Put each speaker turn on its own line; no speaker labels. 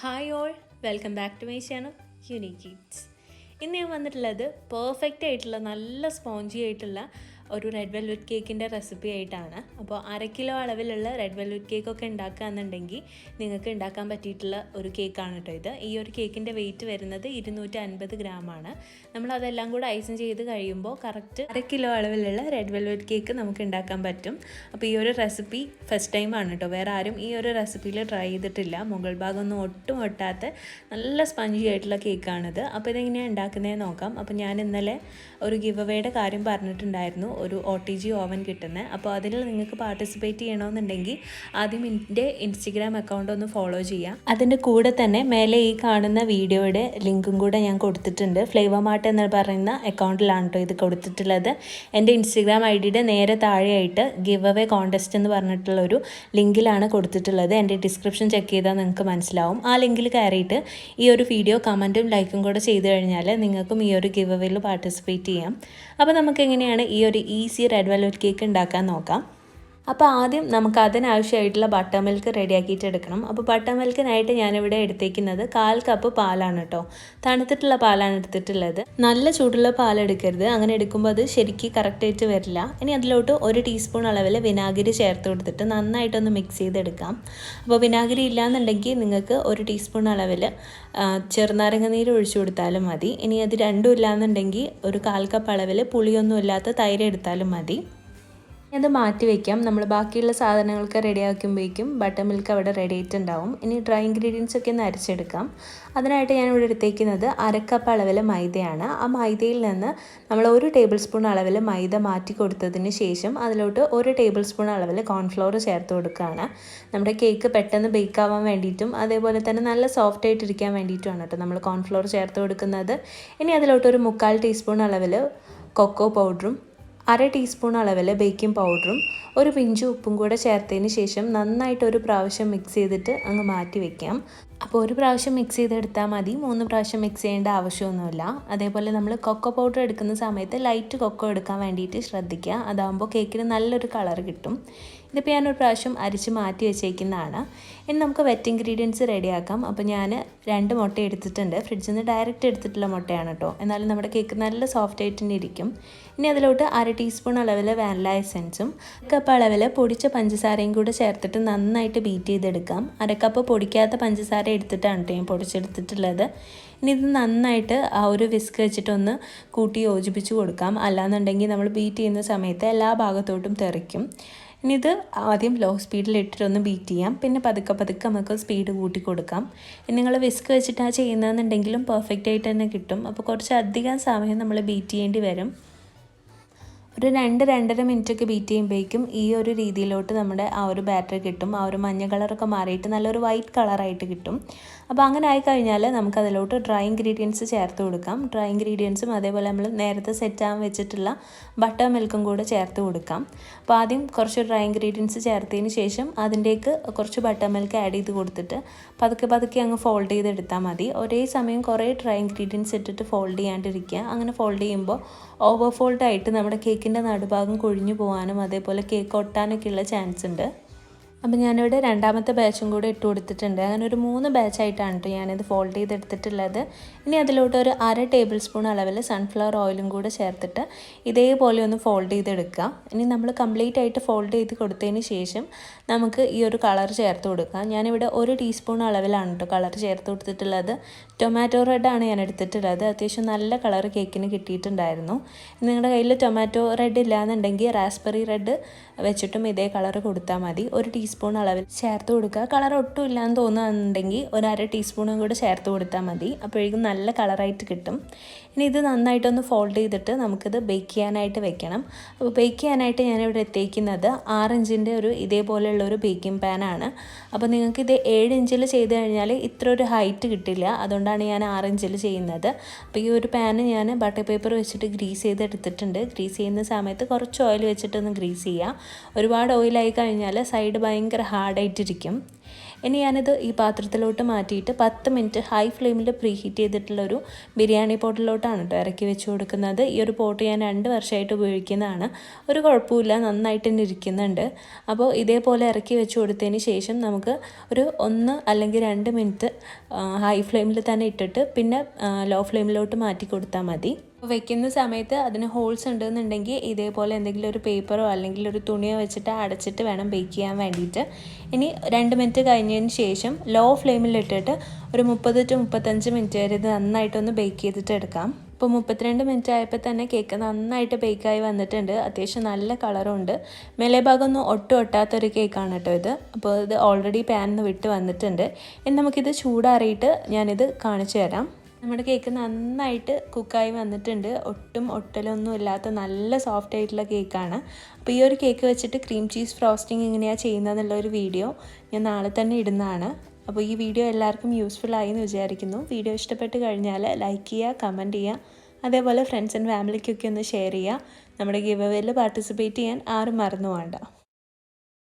Hi all, welcome back to my channel Unique Eats. ഇന്ന് ഞാൻ വന്നിട്ടുള്ളത് പെർഫെക്റ്റ് ആയിട്ടുള്ള നല്ല സ്പോഞ്ചി ആയിട്ടുള്ള ഒരു റെഡ് വെൽവെറ്റ് കേക്കിൻ്റെ റെസിപ്പി ആയിട്ടാണ്. അപ്പോൾ 1/2 കിലോ അളവിലുള്ള റെഡ് വെൽവെറ്റ് കേക്കൊക്കെ ഉണ്ടാക്കുകയെന്നുണ്ടെങ്കിൽ നിങ്ങൾക്ക് ഉണ്ടാക്കാൻ പറ്റിയിട്ടുള്ള ഒരു കേക്കാണ് കേട്ടോ ഇത്. ഈ ഒരു കേക്കിൻ്റെ വെയിറ്റ് വരുന്നത് 250 ഗ്രാമാണ്. നമ്മളതെല്ലാം കൂടെ ഐസിങ് ചെയ്ത് കഴിയുമ്പോൾ കറക്റ്റ് 1/2 കിലോ അളവിലുള്ള റെഡ് വെൽവെറ്റ് കേക്ക് നമുക്ക് ഉണ്ടാക്കാൻ പറ്റും. അപ്പോൾ ഈ ഒരു റെസിപ്പി ഫസ്റ്റ് ടൈമാണ് കേട്ടോ, വേറെ ആരും ഈ ഒരു റെസിപ്പിയിൽ ട്രൈ ചെയ്തിട്ടില്ല. മുകൾ ഭാഗമൊന്നും ഒട്ടും ഒട്ടാത്ത നല്ല സ്പഞ്ചി ആയിട്ടുള്ള കേക്കാണിത്. അപ്പോൾ ഇതെങ്ങനെയാണ് ഉണ്ടാക്കുന്നതെന്ന് നോക്കാം. അപ്പോൾ ഞാൻ ഇന്നലെ ഒരു ഗിവ് അവേയുടെ കാര്യം പറഞ്ഞിട്ടുണ്ടായിരുന്നു, ഒരു OTG ഓവൻ കിട്ടുന്നത്. അപ്പോൾ അതിൽ നിങ്ങൾക്ക് പാർട്ടിസിപ്പേറ്റ് ചെയ്യണമെന്നുണ്ടെങ്കിൽ ആദ്യം എൻ്റെ ഇൻസ്റ്റഗ്രാം അക്കൗണ്ട് ഒന്ന് ഫോളോ ചെയ്യാം. അതിൻ്റെ കൂടെ തന്നെ മേലെ ഈ കാണുന്ന വീഡിയോയുടെ ലിങ്കും കൂടെ ഞാൻ കൊടുത്തിട്ടുണ്ട്. ഫ്ലേവർ മാർട്ട് എന്ന് പറയുന്ന അക്കൗണ്ടിലാണ് കേട്ടോ ഇത് കൊടുത്തിട്ടുള്ളത്. എൻ്റെ ഇൻസ്റ്റഗ്രാം ID നേരെ താഴെയായിട്ട് ഗിവ് അവേ കോൺടെസ്റ്റ് എന്ന് പറഞ്ഞിട്ടുള്ളൊരു ലിങ്കിലാണ് കൊടുത്തിട്ടുള്ളത്. എൻ്റെ ഡിസ്ക്രിപ്ഷൻ ചെക്ക് ചെയ്താൽ നിങ്ങൾക്ക് മനസ്സിലാവും. ആ ലിങ്കിൽ കയറിയിട്ട് ഈ ഒരു വീഡിയോ കമൻറ്റും ലൈക്കും കൂടെ ചെയ്ത് കഴിഞ്ഞാൽ നിങ്ങൾക്കും ഈ ഒരു ഗിവ് അവേയിൽ പാർട്ടിസിപ്പേറ്റ് ചെയ്യാം. അപ്പോൾ നമുക്ക് എങ്ങനെയാണ് ഈ ഒരു ഈസി റെഡ് വെൽവെറ്റ് കേക്ക് ഉണ്ടാക്കാൻ നോക്കാം. അപ്പോൾ ആദ്യം നമുക്ക് അതിനാവശ്യമായിട്ടുള്ള ബട്ടർ മിൽക്ക് റെഡിയാക്കിയിട്ട് എടുക്കണം. അപ്പോൾ ബട്ടർ മിൽക്കിനായിട്ട് ഞാനിവിടെ എടുത്തേക്കുന്നത് 1/4 കപ്പ് പാലാണ് കേട്ടോ. തണുത്തിട്ടുള്ള പാലാണ് എടുത്തിട്ടുള്ളത്. നല്ല ചൂടുള്ള പാലെടുക്കരുത്, അങ്ങനെ എടുക്കുമ്പോൾ അത് ശരിക്കും കറക്റ്റായിട്ട് വരില്ല. ഇനി അതിലോട്ട് 1 ടീസ്പൂൺ അളവിൽ വിനാഗിരി ചേർത്ത് കൊടുത്തിട്ട് നന്നായിട്ടൊന്ന് മിക്സ് ചെയ്തെടുക്കാം. അപ്പോൾ വിനാഗിരി ഇല്ലയെന്നുണ്ടെങ്കിൽ നിങ്ങൾക്ക് 1 ടീസ്പൂൺ അളവിൽ ചെറുനാരങ്ങ നീര് ഒഴിച്ചു കൊടുത്താലും മതി. ഇനി അത് രണ്ടും ഇല്ലയെന്നുണ്ടെങ്കിൽ ഒരു 1/4 കപ്പ് അളവിൽ പുളിയൊന്നും ഇല്ലാത്ത തൈര് എടുത്താലും മതി. അത് മാറ്റി വയ്ക്കാം. നമ്മൾ ബാക്കിയുള്ള സാധനങ്ങളൊക്കെ റെഡിയാക്കുമ്പോഴേക്കും ബട്ടർ മിൽക്ക് അവിടെ റെഡി ആയിട്ടുണ്ടാവും. ഇനി ഡ്രൈ ഇൻഗ്രീഡിയൻസ് ഒക്കെ ഒന്ന് അരച്ചെടുക്കാം. അതിനായിട്ട് ഞാനിവിടെ എടുത്തേക്കുന്നത് 1/2 കപ്പ് അളവിൽ മൈദയാണ്. ആ മൈദയിൽ നിന്ന് നമ്മൾ 1 ടേബിൾ സ്പൂൺ അളവിൽ മൈദ മാറ്റി കൊടുത്തതിന് ശേഷം അതിലോട്ട് 1 ടേബിൾ സ്പൂൺ അളവിൽ കോൺഫ്ലവർ ചേർത്ത് കൊടുക്കുകയാണ്. നമ്മുടെ കേക്ക് പെട്ടെന്ന് ബേക്ക് ആവാൻ വേണ്ടിയിട്ടും അതേപോലെ തന്നെ നല്ല സോഫ്റ്റ് ആയിട്ടിരിക്കാൻ വേണ്ടിയിട്ടുമാണ് കേട്ടോ നമ്മൾ കോൺഫ്ലവർ ചേർത്ത് കൊടുക്കുന്നത്. ഇനി അതിലോട്ട് ഒരു 1/4 ടീസ്പൂൺ അളവിൽ കൊക്കോ പൗഡറും 1/2 ടീസ്പൂൺ അളവിൽ ബേക്കിംഗ് പൗഡറും 1 പിഞ്ച് ഉപ്പും കൂടെ ചേർത്തതിന് ശേഷം നന്നായിട്ട് ഒരു പ്രാവശ്യം മിക്സ് ചെയ്തിട്ട് അങ്ങ് മാറ്റി വയ്ക്കാം. അപ്പോൾ ഒരു പ്രാവശ്യം മിക്സ് ചെയ്തെടുത്താൽ മതി, 3 പ്രാവശ്യം മിക്സ് ചെയ്യേണ്ട ആവശ്യമൊന്നുമില്ല. അതേപോലെ നമ്മൾ കൊക്കോ പൗഡർ എടുക്കുന്ന സമയത്ത് ലൈറ്റ് കൊക്കോ എടുക്കാൻ വേണ്ടിയിട്ട് ശ്രദ്ധിക്കുക. അതാകുമ്പോൾ കേക്കിന് നല്ലൊരു കളർ കിട്ടും. ഇതിപ്പോൾ ഞാനൊരു പ്രാവശ്യം അരിച്ച് മാറ്റി വെച്ചേക്കുന്നതാണ്. ഇനി നമുക്ക് വെറ്റ് ഇൻഗ്രീഡിയൻസ് റെഡിയാക്കാം. അപ്പോൾ ഞാൻ 2 മുട്ട എടുത്തിട്ടുണ്ട്. ഫ്രിഡ്ജിൽ നിന്ന് ഡയറക്റ്റ് എടുത്തിട്ടുള്ള മുട്ടയാണ് കേട്ടോ, എന്നാലും നമ്മുടെ കേക്ക് നല്ല സോഫ്റ്റ് ആയിട്ട് തന്നെ ഇരിക്കും. ഇനി അതിലോട്ട് 1/2 ടീസ്പൂൺ അളവിൽ വാനില എസൻസും 1 കപ്പ് അളവിൽ പൊടിച്ച പഞ്ചസാരയും കൂടെ ചേർത്തിട്ട് നന്നായിട്ട് ബീറ്റ് ചെയ്തെടുക്കാം. 1/2 കപ്പ് പൊടിക്കാത്ത പഞ്ചസാര എടുത്തിട്ടാണ് കേട്ടോ ഞാൻ പൊടിച്ചെടുത്തിട്ടുള്ളത്. ഇനി ഇത് നന്നായിട്ട് ആ ഒരു വിസ്ക് വെച്ചിട്ടൊന്ന് കൂട്ടി യോജിപ്പിച്ച് കൊടുക്കാം. അല്ലാന്നുണ്ടെങ്കിൽ നമ്മൾ ബീറ്റ് ചെയ്യുന്ന സമയത്ത് എല്ലാ ഭാഗത്തോട്ടും തെറിക്കും. ഇനി ഇത് ആദ്യം ലോ സ്പീഡിൽ ഇട്ടിട്ടൊന്ന് ബീറ്റ് ചെയ്യാം. പിന്നെ പതുക്കെ പതുക്കെ നമുക്ക് സ്പീഡ് കൂട്ടി കൊടുക്കാം. ഇനി നിങ്ങൾ വിസ്ക് വെച്ചിട്ടാണ് ചെയ്യുന്നതെന്നുണ്ടെങ്കിലും പെർഫെക്റ്റ് ആയിട്ട് തന്നെ കിട്ടും. അപ്പോൾ കുറച്ച് അധികം സമയം നമ്മൾ ബീറ്റ് ചെയ്യേണ്ടി വരും. ഒരു 2-2.5 മിനിറ്റൊക്കെ ബീറ്റ് ചെയ്യുമ്പോഴേക്കും ഈ ഒരു രീതിയിലോട്ട് നമ്മുടെ ആ ഒരു ബാറ്റർ കിട്ടും. ആ ഒരു മഞ്ഞ കളറൊക്കെ മാറിയിട്ട് നല്ലൊരു വൈറ്റ് കളറായിട്ട് കിട്ടും. അപ്പോൾ അങ്ങനെ ആയിക്കഴിഞ്ഞാൽ നമുക്കതിലോട്ട് ഡ്രൈ ഇൻഗ്രീഡിയൻസ് ചേർത്ത് കൊടുക്കാം. ഡ്രൈ ഇൻഗ്രീഡിയൻസും അതേപോലെ നമ്മൾ നേരത്തെ സെറ്റാകാൻ വെച്ചിട്ടുള്ള ബട്ടർ മിൽക്കും കൂടെ ചേർത്ത് കൊടുക്കാം. അപ്പോൾ ആദ്യം കുറച്ച് ഡ്രൈ ഇൻഗ്രീഡിയൻസ് ചേർത്തതിന് ശേഷം അതിൻ്റേക്ക് കുറച്ച് ബട്ടർ മിൽക്ക് ആഡ് ചെയ്ത് കൊടുത്തിട്ട് പതുക്കെ പതുക്കെ അങ്ങ് ഫോൾഡ് ചെയ്തെടുത്താൽ മതി. ഒരേ സമയം കുറേ ഡ്രൈ ഇൻഗ്രീഡിയൻസ് ഇട്ടിട്ട് ഫോൾഡ് ചെയ്യാണ്ടിരിക്കുക. അങ്ങനെ ഫോൾഡ് ചെയ്യുമ്പോൾ ഓവർ ഫോൾഡ് ആയിട്ട് നമ്മുടെ കേക്കിൻ്റെ നടുഭാഗം കൊഴിഞ്ഞു പോകാനും അതേപോലെ കേക്ക് ഒട്ടാനൊക്കെയുള്ള ചാൻസ് ഉണ്ട്. അപ്പോൾ ഞാനിവിടെ 2ാമത്തെ ബാച്ചും കൂടെ ഇട്ട് കൊടുത്തിട്ടുണ്ട്. അങ്ങനെ ഒരു 3 ബാച്ചായിട്ടാണ് കേട്ടോ ഞാനിത് ഫോൾഡ് ചെയ്തെടുത്തിട്ടുള്ളത്. ഇനി അതിലോട്ട് ഒരു 1/2 ടേബിൾ സ്പൂൺ അളവിൽ സൺഫ്ലവർ ഓയിലും കൂടെ ചേർത്തിട്ട് ഇതേപോലെ ഒന്ന് ഫോൾഡ് ചെയ്തെടുക്കുക. ഇനി നമ്മൾ കംപ്ലീറ്റ് ആയിട്ട് ഫോൾഡ് ചെയ്ത് കൊടുത്തതിന് ശേഷം നമുക്ക് ഈ ഒരു കളർ ചേർത്ത് കൊടുക്കാം. ഞാനിവിടെ 1 ടീസ്പൂൺ അളവിലാണ് കേട്ടോ കളർ ചേർത്ത് കൊടുത്തിട്ടുള്ളത്. ടൊമാറ്റോ റെഡാണ് ഞാൻ എടുത്തിട്ടുള്ളത്. അത്യാവശ്യം നല്ല കളർ കേക്കിന് കിട്ടിയിട്ടുണ്ടായിരുന്നു. നിങ്ങളുടെ കയ്യിൽ ടൊമാറ്റോ റെഡ് ഇല്ലയെന്നുണ്ടെങ്കിൽ റാസ്ബെറി റെഡ് വെച്ചിട്ടും ഇതേ കളർ കൊടുത്താൽ മതി. 1 ടീസ്പൂൺ അളവിൽ ചേർത്ത് കൊടുക്കുക. കളർ ഒട്ടും ഇല്ലയെന്ന് തോന്നുകയാണെന്നുണ്ടെങ്കിൽ ഒരു 1/2 ടീസ്പൂണും കൂടെ ചേർത്ത് കൊടുത്താൽ മതി. അപ്പോഴേക്കും നല്ല കളറായിട്ട് കിട്ടും. ഇനി ഇത് നന്നായിട്ടൊന്ന് ഫോൾഡ് ചെയ്തിട്ട് നമുക്കിത് ബേക്ക് ചെയ്യാനായിട്ട് വെക്കണം. അപ്പോൾ ബേക്ക് ചെയ്യാനായിട്ട് ഞാനിവിടെ എത്തിക്കുന്നത് 6 ഇഞ്ചിൻ്റെ ഒരു ഇതേപോലെയുള്ള ഒരു ബേക്കിംഗ് പാനാണ്. അപ്പോൾ നിങ്ങൾക്കിത് 7 ഇഞ്ചിൽ ചെയ്ത് കഴിഞ്ഞാൽ ഇത്ര ഒരു ഹൈറ്റ് കിട്ടില്ല. അതുകൊണ്ടാണ് ഞാൻ 6 ഇഞ്ചിൽ ചെയ്യുന്നത്. അപ്പോൾ ഈ ഒരു പാന് ഞാൻ ബട്ടർ പേപ്പർ വെച്ചിട്ട് ഗ്രീസ് ചെയ്തെടുത്തിട്ടുണ്ട്. ഗ്രീസ് ചെയ്യുന്ന സമയത്ത് കുറച്ച് ഓയിൽ വെച്ചിട്ടൊന്ന് ഗ്രീസ് ചെയ്യുക. ഒരുപാട് ഓയിലായി കഴിഞ്ഞാൽ സൈഡ് ഭയങ്കര ഭയങ്കര ഹാർഡായിട്ടിരിക്കും. ഇനി ഞാനിത് ഈ പാത്രത്തിലോട്ട് മാറ്റിയിട്ട് 10 മിനിറ്റ് ഹൈ ഫ്ലെയിമിൽ പ്രീ ഹീറ്റ് ചെയ്തിട്ടുള്ളൊരു ബിരിയാണി പോട്ടിലോട്ടാണ് കേട്ടോ ഇറക്കി വെച്ച് കൊടുക്കുന്നത്. ഈ ഒരു പോട്ട് ഞാൻ 2 വർഷമായിട്ട് ഉപയോഗിക്കുന്നതാണ്. ഒരു കുഴപ്പമില്ല, നന്നായിട്ട് തന്നെ ഇരിക്കുന്നുണ്ട്. അപ്പോൾ ഇതേപോലെ ഇറക്കി വെച്ച് കൊടുത്തതിന് ശേഷം നമുക്ക് ഒരു 1 അല്ലെങ്കിൽ 2 മിനിറ്റ് ഹൈ ഫ്ലെയിമിൽ തന്നെ ഇട്ടിട്ട് പിന്നെ ലോ ഫ്ലെയിമിലോട്ട് മാറ്റി കൊടുത്താൽ മതി. വെക്കുന്ന സമയത്ത് അതിന് ഹോൾസ് ഉണ്ടെന്നുണ്ടെങ്കിൽ ഇതേപോലെ എന്തെങ്കിലും ഒരു പേപ്പറോ അല്ലെങ്കിൽ ഒരു തുണിയോ വെച്ചിട്ട് അടച്ചിട്ട് വേണം ബേക്ക് ചെയ്യാൻ വേണ്ടിയിട്ട്. ഇനി 2 മിനിറ്റ് കഴിഞ്ഞതിന് ശേഷം ലോ ഫ്ലെയിമിലിട്ടിട്ട് ഒരു 30 to 35 മിനിറ്റ് വരെ ഇത് നന്നായിട്ടൊന്ന് ബേക്ക് ചെയ്തിട്ട് എടുക്കാം. ഇപ്പോൾ 32 മിനിറ്റ് ആയപ്പോൾ തന്നെ കേക്ക് നന്നായിട്ട് ബേക്കായി വന്നിട്ടുണ്ട്. അത്യാവശ്യം നല്ല കളറുണ്ട്. മേലെ ഭാഗമൊന്നും ഒട്ടാത്തൊരു കേക്കാണ് കേട്ടോ ഇത്. അപ്പോൾ ഇത് ഓൾറെഡി പാനിൽ വിട്ട് വന്നിട്ടുണ്ട്. ഇനി നമുക്കിത് ചൂടാറിയിട്ട് ഞാനിത് കാണിച്ചു തരാം. നമ്മുടെ കേക്ക് നന്നായിട്ട് കുക്കായി വന്നിട്ടുണ്ട്. ഒട്ടും ഒട്ടലൊന്നും ഇല്ലാത്ത നല്ല സോഫ്റ്റ് ആയിട്ടുള്ള കേക്കാണ്. അപ്പോൾ ഈ ഒരു കേക്ക് വെച്ചിട്ട് ക്രീം ചീസ് ഫ്രോസ്റ്റിംഗ് എങ്ങനെയാണ് ചെയ്യുന്നതെന്നുള്ളൊരു വീഡിയോ ഞാൻ നാളെ തന്നെ ഇടുന്നതാണ്. അപ്പോൾ ഈ വീഡിയോ എല്ലാവർക്കും യൂസ്ഫുൾ ആയി എന്ന് വിചാരിക്കുന്നു. വീഡിയോ ഇഷ്ടപ്പെട്ട് കഴിഞ്ഞാൽ ലൈക്ക് ചെയ്യുക, കമൻറ്റ് ചെയ്യുക, അതേപോലെ ഫ്രണ്ട്സ് ആൻഡ് ഫാമിലിക്കൊക്കെ ഒന്ന് ഷെയർ ചെയ്യുക. നമ്മുടെ ഗിവ് അവേയിൽ പാർട്ടിസിപ്പേറ്റ് ചെയ്യാൻ ആരും മറന്നു വേണ്ട.